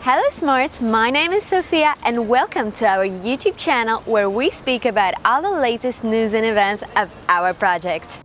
Hello Smartz, my name is Sophia and welcome to our YouTube channel where we speak about all the latest news and events of our project.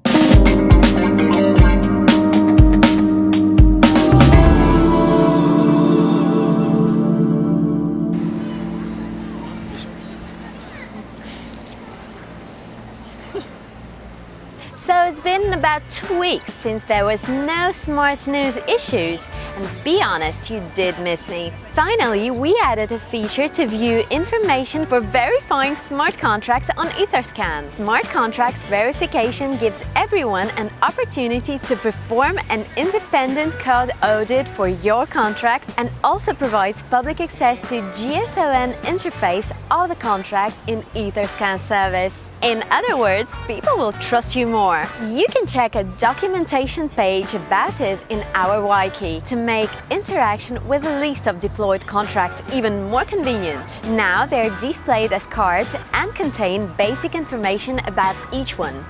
So it's been about 2 weeks since there was no Smartz news issued, and be honest, you did miss me. Finally, we added a feature to view information for verifying smart contracts on Etherscan. Smart contracts verification gives everyone an opportunity to perform an independent code audit for your contract and also provides public access to GSON interface of the contract in Etherscan service. In other words, people will trust you more. You can check a documentation page about it in our wiki to make interaction with a list of deployed contracts even more convenient. Now they're displayed as cards and contain basic information about each one.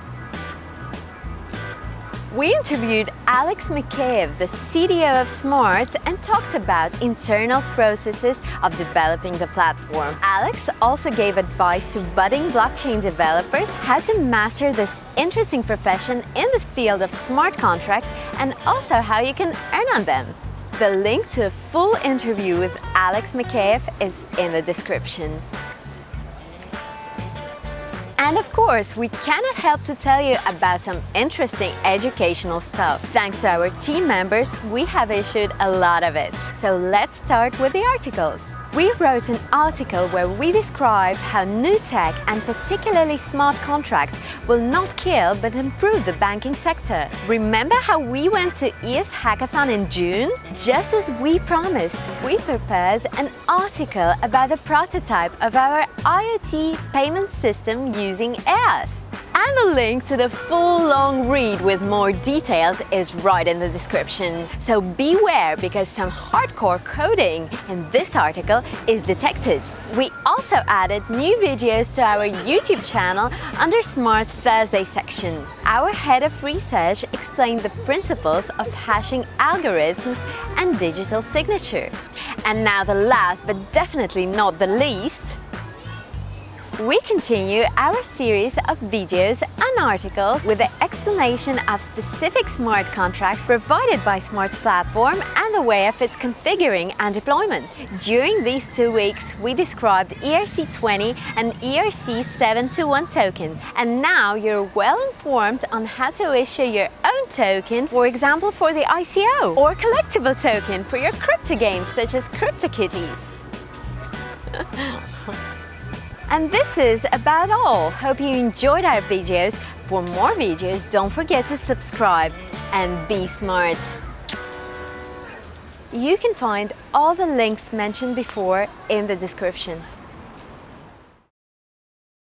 We interviewed Makeev, the CTO of Smartz, and talked about internal processes of developing the platform. Alex also gave advice to budding blockchain developers how to master this interesting profession in the field of smart contracts and also how you can earn on them. The link to a full interview with Makeev is in the description. And of course, we cannot help to tell you about some interesting educational stuff. Thanks to our team members, we have issued a lot of it. So let's start with the articles. We wrote an article where we describe how new tech and particularly smart contracts will not kill but improve the banking sector. Remember how we went to ES Hackathon in June? Just as we promised, we prepared an article about the prototype of our IoT payment system using EOS. And the link to the full long read with more details is right in the description. So beware, because some hardcore coding in this article is detected. We also added new videos to our YouTube channel under Smart's Thursday section. Our head of research explained the principles of hashing algorithms and digital signature. And now the last, but definitely not the least, we continue our series of videos and articles with the explanation of specific smart contracts provided by Smart's platform and the way of its configuring and deployment. During these 2 weeks, we described ERC20 and ERC721 tokens, and now you're well informed on how to issue your own token, for example for the ICO, or collectible token for your crypto games such as CryptoKitties. And this is about all. Hope you enjoyed our videos. For more videos, don't forget to subscribe and be smart. You can find all the links mentioned before in the description.